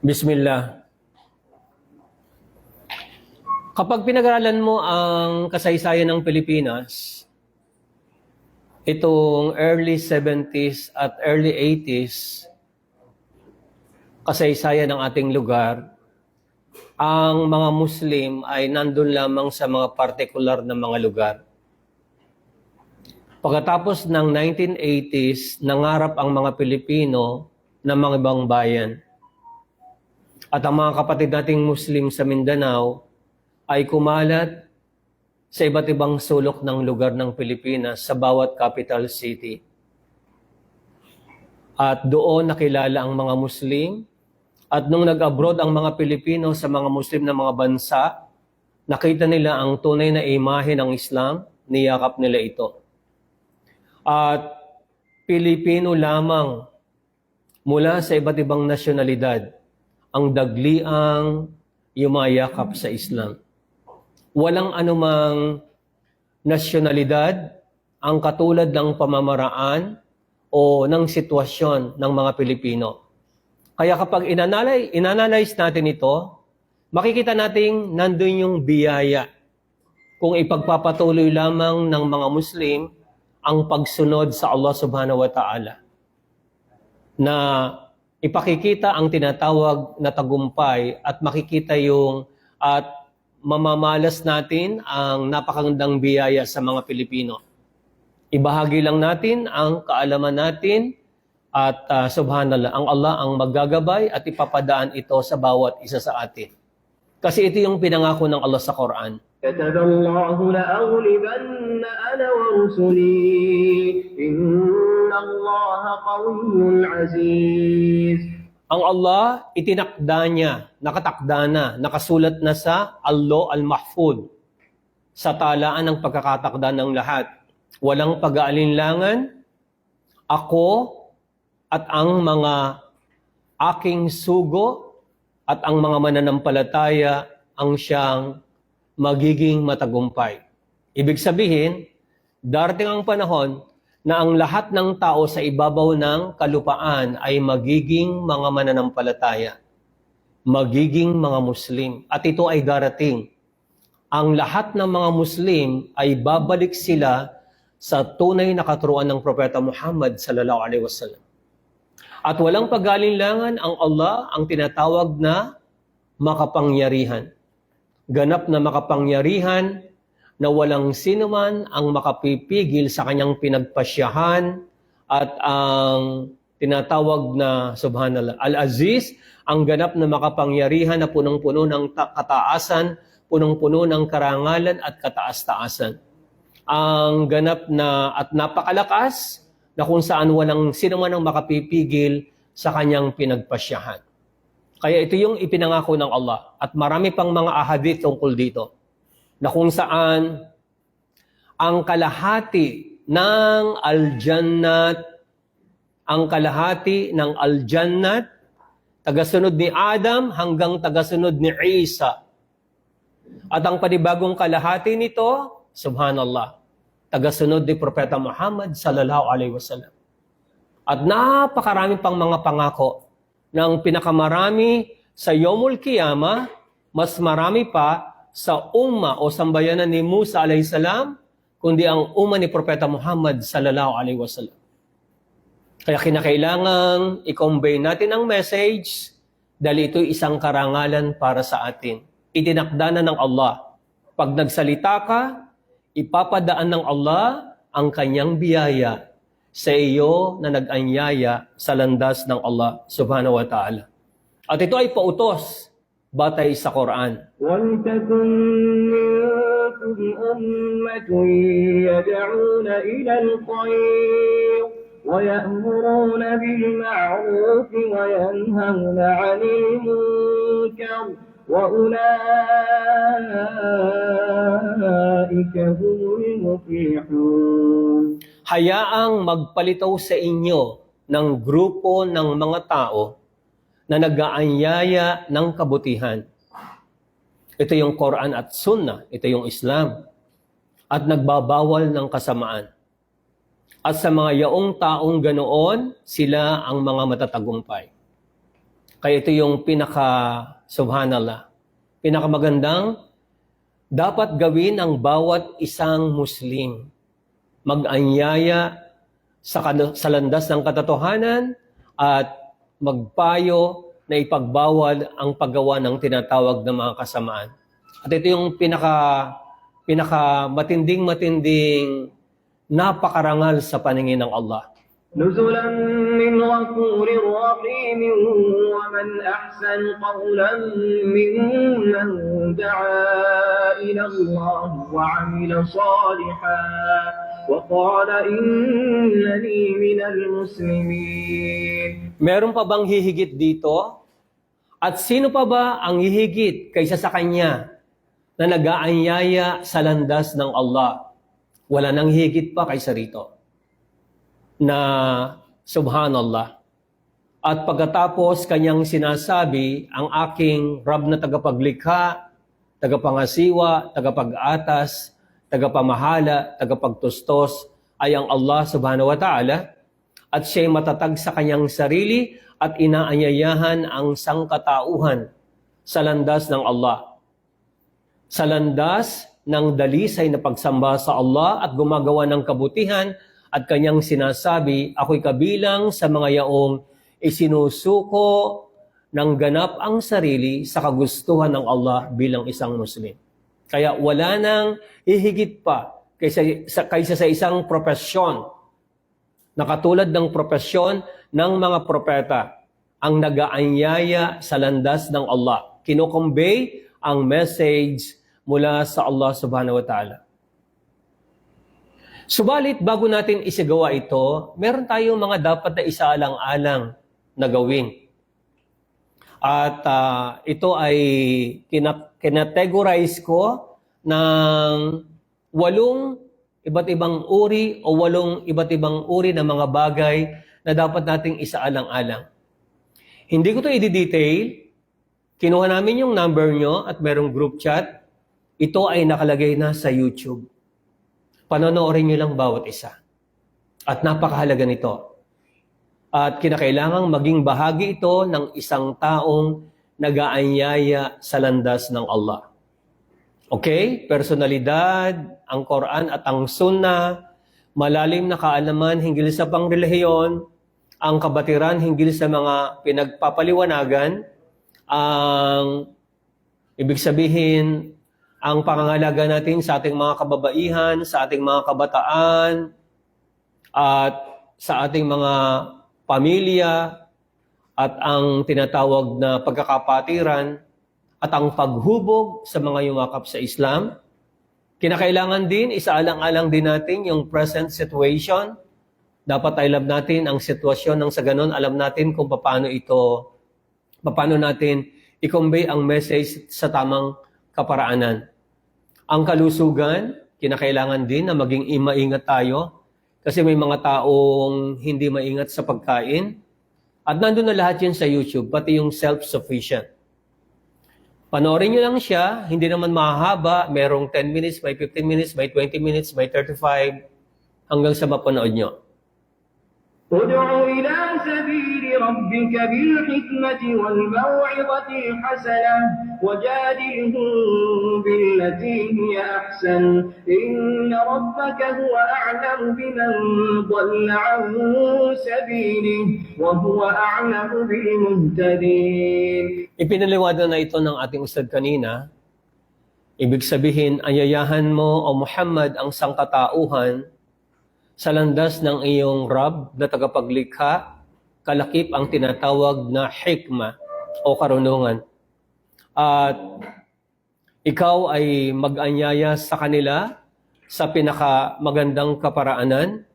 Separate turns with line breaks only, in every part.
Bismillah. Kapag pinag-aralan mo ang kasaysayan ng Pilipinas, itong early 70s at early 80s, kasaysayan ng ating lugar, ang mga Muslim ay nandun lamang sa mga partikular na mga lugar. Pagkatapos ng 1980s, nangarap ang mga Pilipino ng mga ibang bayan. At ang mga kapatid nating Muslim sa Mindanao ay kumalat sa iba't ibang sulok ng lugar ng Pilipinas sa bawat capital city. At doon nakilala ang mga Muslim. At nung nag-abroad ang mga Pilipino sa mga Muslim na mga bansa, nakita nila ang tunay na imahe ng Islam, niyakap nila ito. At Pilipino lamang mula sa iba't ibang nasyonalidad ang dagliang yumayakap sa Islam. Walang anumang nasyonalidad ang katulad ng pamamaraan o ng sitwasyon ng mga Pilipino. Kaya kapag inanalyze natin ito, makikita nating nandun yung biyaya kung ipagpapatuloy lamang ng mga Muslim ang pagsunod sa Allah subhanahu wa ta'ala na ipakikita ang tinatawag na tagumpay at makikita yung at mamamalas natin ang napakagandang biyaya sa mga Pilipino. Ibahagi lang natin ang kaalaman natin at subhanallah, ang Allah ang maggagabay at ipapadaan ito sa bawat isa sa atin. Kasi ito yung pinangako ng Allah sa Quran.
كتب الله لأغلبن أنا ورسلي إن الله قوي عزيز.
Ang Allah, itinakda niya, nakatakda na, nakasulat na sa Allo al-Mahfud, sa talaan ng pagkakatakda ng lahat. Walang pag-aalinlangan, ako at ang mga aking sugo at ang mga mananampalataya ang siyang magiging matagumpay. Ibig sabihin, darating ang panahon na ang lahat ng tao sa ibabaw ng kalupaan ay magiging mga mananampalataya, magiging mga Muslim. At ito ay darating. Ang lahat ng mga Muslim ay babalik sila sa tunay na katuruan ng Propeta Muhammad sallallahu alaihi wasallam. At walang pag-aalinlangan ang Allah ang tinatawag na makapangyarihan. Ganap na makapangyarihan na walang sinuman ang makapipigil sa kanyang pinagpasyahan at ang tinatawag na subhanallah al-Aziz, ang ganap na makapangyarihan na punong-puno ng kataasan, punong-puno ng karangalan at kataas-taasan. Ang ganap na at napakalakas na kung saan walang sinuman ang makapipigil sa kanyang pinagpasyahan. Kaya ito yung ipinangako ng Allah. At marami pang mga ahadith tungkol dito. Na kung saan ang kalahati ng Al-Jannat, tagasunod ni Adam hanggang tagasunod ni Isa. At ang panibagong kalahati nito, subhanallah, tagasunod ni Propeta Muhammad sallallahu alaihi wasallam. At napakarami pang mga pangako ng pinakamarami sa Yomul Qiyamah, mas marami pa sa umma o sambayanan ni Musa alayhi salam, kundi ang umma ni Propeta Muhammad sallallahu alaihi wasallam. Kaya kinakailangang i-convey natin ang message dahil ito isang karangalan para sa atin. Itinakda na ng Allah. Pag nagsalita ka, ipapadaan ng Allah ang kanyang biyaya sa iyo na nag-anyaya sa landas ng Allah subhanahu wa ta'ala. At ito ay pautos batay sa Quran.
وَلْتَكُنْ مِنْكُمْ أُمَّةٌ يَدْعُونَ إِلَى الْخَيْرِ وَيَأْمُرُونَ بِالْمَعْرُوفِ وَيَنْهَوْنَ عَنِ الْمُنكَرِ وَأُولَئِكَ هُمُ الْمُفْلِحُونَ.
Hayaang magpalitaw sa inyo ng grupo ng mga tao na nag-aanyaya ng kabutihan. Ito yung Quran at Sunnah, ito yung Islam. At nagbabawal ng kasamaan. At sa mga yaong taong ganoon, sila ang mga matatagumpay. Kaya ito yung subhanallah, pinakamagandang dapat gawin ng bawat isang Muslim. Mag-anyaya sa landas ng katotohanan at magpayo na ipagbawal ang paggawa ng tinatawag na mga kasamaan. At ito yung matinding napakarangal sa paningin ng Allah.
نزلا من غفور رحيم ومن أحسن قولا ممن دعا إلى الله وعمل صالحا وقال إنني من المسلمين.
Meron pa bang hihigit dito? At sino pa ba ang hihigit kaysa sa kanya na nag-aanyaya sa landas ng Allah? Wala nang higit pa kaysa rito. Na subhanallah. At pagkatapos kanyang sinasabi, ang aking Rab na tagapaglikha, tagapangasiwa, tagapag-atas, tagapamahala, tagapagtustos ay ang Allah subhanahu wa ta'ala, at siya'y matatag sa kanyang sarili at inaanyayahan ang sangkatauhan sa landas ng Allah. Sa landas ng dalisay na pagsamba sa Allah at gumagawa ng kabutihan, at kanyang sinasabi, ako'y kabilang sa mga yaong isinusuko ng ganap ang sarili sa kagustuhan ng Allah bilang isang Muslim. Kaya wala nang hihigit pa kaysa sa isang propesyon na katulad ng propesyon ng mga propeta ang nag-aanyaya sa landas ng Allah. Kino-convey ang message mula sa Allah subhanahu wa ta'ala. Subalit, bago natin isagawa ito, meron tayong mga dapat na isaalang-alang na gawin. At ito ay kinategorize ko ng 8 iba't ibang uri o 8 iba't ibang uri ng mga bagay na dapat nating isaalang-alang. Hindi ko ito i-detail. Kinuha namin yung number nyo at merong group chat. Ito ay nakalagay na sa YouTube. Panonoorin nyo lang bawat isa. At napakahalaga nito. At kinakailangang maging bahagi ito ng isang taong nag-aanyaya sa landas ng Allah. Okay? Personalidad, ang Quran at ang Sunnah, malalim na kaalaman hinggil sa pangrelihiyon, ang kabatiran hinggil sa mga pinagpapaliwanagan, ang ibig sabihin, ang pangangalaga natin sa ating mga kababaihan, sa ating mga kabataan, at sa ating mga pamilya, at ang tinatawag na pagkakapatiran, at ang paghubog sa mga yumakap sa Islam. Kinakailangan din, isaalang-alang din natin yung present situation. Dapat alam natin ang sitwasyon ng sa ganon, alam natin kung paano natin i-convey ang message sa tamang kaparaanan. Ang kalusugan, kinakailangan din na maging maingat tayo kasi may mga taong hindi maingat sa pagkain. At nandun na lahat yun sa YouTube, pati yung self-sufficient. Panoorin nyo lang siya, hindi naman mahaba, merong 10 minutes, may 15 minutes, may 20 minutes, may 35, hanggang sa mapanood nyo.
ادع إلى سبيل ربك بالحكمة والموعظة الحسنة وجادلهم بالتي هي أحسن إن ربك هو أعلم بمن ضل عن سبيله وهو أعلم بالمهتدين.
Ipinaliwanag na ito ng ating ustad kanina. Ibig sabihin, ayayahan mo o Muhammad ang sangkatauhan sa landas ng iyong Rab na tagapaglikha, kalakip ang tinatawag na hikmah o karunungan. At ikaw ay mag-anyaya sa kanila sa pinakamagandang kaparaanan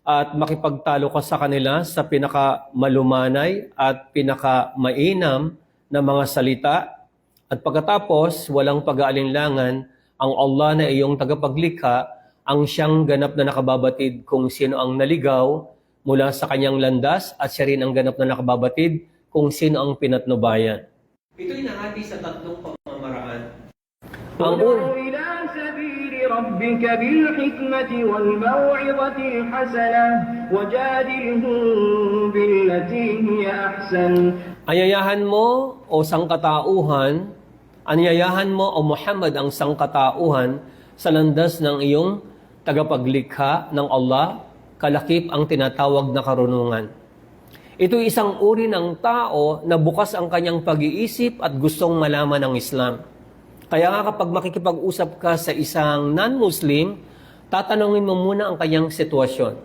at makipagtalo ka sa kanila sa pinakamalumanay at pinakamainam na mga salita. At pagkatapos, walang pag-aalinlangan, ang Allah na iyong tagapaglikha ang siyang ganap na nakababatid kung sino ang naligaw mula sa kanyang landas at siya rin ang ganap na nakababatid kung sino ang pinatnubayan. Ito'y nahati sa tatlong pamamaraan. Ang
ادع إلى سبيل ربك بالحكمة والموعظة الحسنة وجادلهم بالتي هي أحسن.
Anyayahan mo o sangkatauhan, anyayahan mo o Muhammad ang sangkatauhan sa landas ng iyong tagapaglikha ng Allah, kalakip ang tinatawag na karunungan. Ito isang uri ng tao na bukas ang kanyang pag-iisip at gustong malaman ng Islam. Kaya nga kapag makikipag-usap ka sa isang non-Muslim, tatanungin mo muna ang kanyang sitwasyon.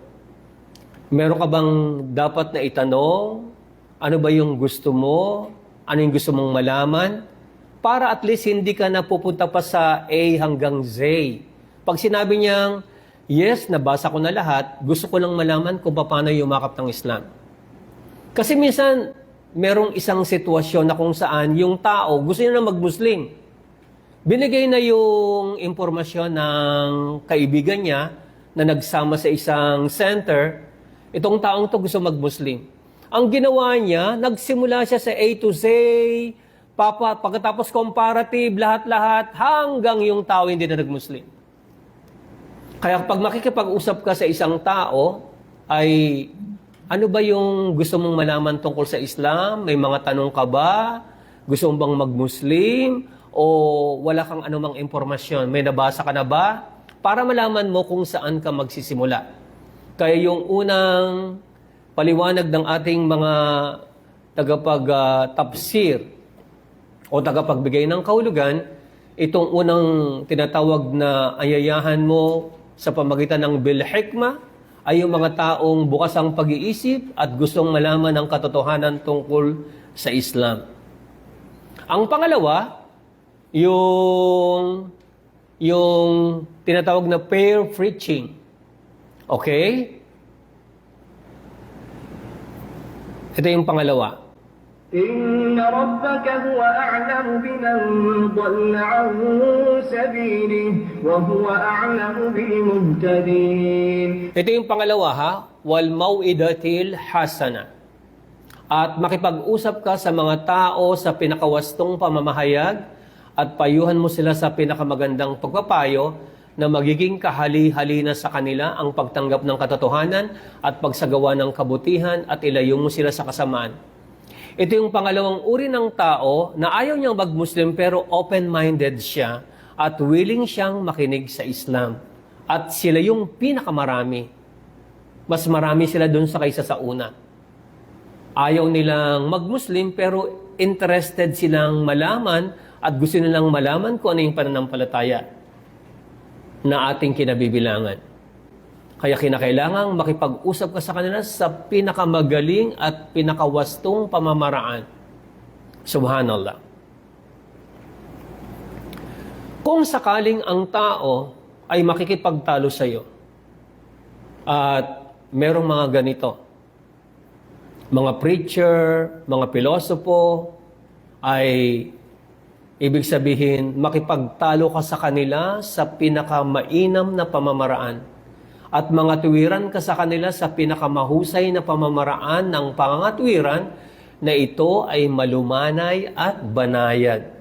Meron ka bang dapat na itanong? Ano ba yung gusto mo? Ano yung gusto mong malaman? Para at least hindi ka na pupunta pa sa A hanggang Z. Pag sinabi niyang, yes, nabasa ko na lahat, gusto ko lang malaman kung paano yumakap ng Islam. Kasi minsan, merong isang sitwasyon na kung saan yung tao gusto niya na mag-Muslim. Binigay na yung impormasyon ng kaibigan niya na nagsama sa isang center, itong taong to gusto mag-Muslim. Ang ginawa niya, nagsimula siya sa A to Z, pagkatapos comparative, lahat-lahat, hanggang yung tao hindi na nag-Muslim. Kaya kapag makikipag-usap ka sa isang tao, ay ano ba yung gusto mong malaman tungkol sa Islam? May mga tanong ka ba? Gusto mo bang mag-Muslim? O wala kang anumang impormasyon? May nabasa ka na ba? Para malaman mo kung saan ka magsisimula. Kaya yung unang paliwanag ng ating mga tagapag-tafsir o tagapagbigay ng kahulugan, itong unang tinatawag na ayayahan mo sa pamagitan ng bil-hikmah ay yung mga taong bukas ang pag-iisip at gustong malaman ang katotohanan tungkol sa Islam. Ang pangalawa, yung tinatawag na pair preaching. Okay? Ito yung pangalawa.
إن ربك هو أعلم بمن ضل عن سبيله وهو أعلم بالمهتدين.
Ito yung pangalawa ha, wal mau'idatil hasana. At makipag-usap ka sa mga tao sa pinakawastong pamamahayag at payuhan mo sila sa pinakamagandang pagpapayo na magiging kahali-halina sa kanila ang pagtanggap ng katotohanan at pagsagawa ng kabutihan at ilayo mo sila sa kasamaan. Ito yung pangalawang uri ng tao na ayaw niyang mag-Muslim pero open-minded siya at willing siyang makinig sa Islam. At sila yung pinakamarami. Mas marami sila dun sa kaysa sa una. Ayaw nilang mag-Muslim pero interested silang malaman at gusto nilang malaman kung ano yung pananampalataya na ating kinabibilangan. Kaya kinakailangang makipag-usap ka sa kanila sa pinakamagaling at pinakawastong pamamaraan. Subhanallah. Kung sakaling ang tao ay makikipagtalo sa iyo at merong mga ganito, mga preacher, mga pilosopo, ay ibig sabihin, makipagtalo ka sa kanila sa pinakamainam na pamamaraan. At mga tuwiran ka sa kanila sa pinakamahusay na pamamaraan ng pangangatwiran na ito ay malumanay at banayad.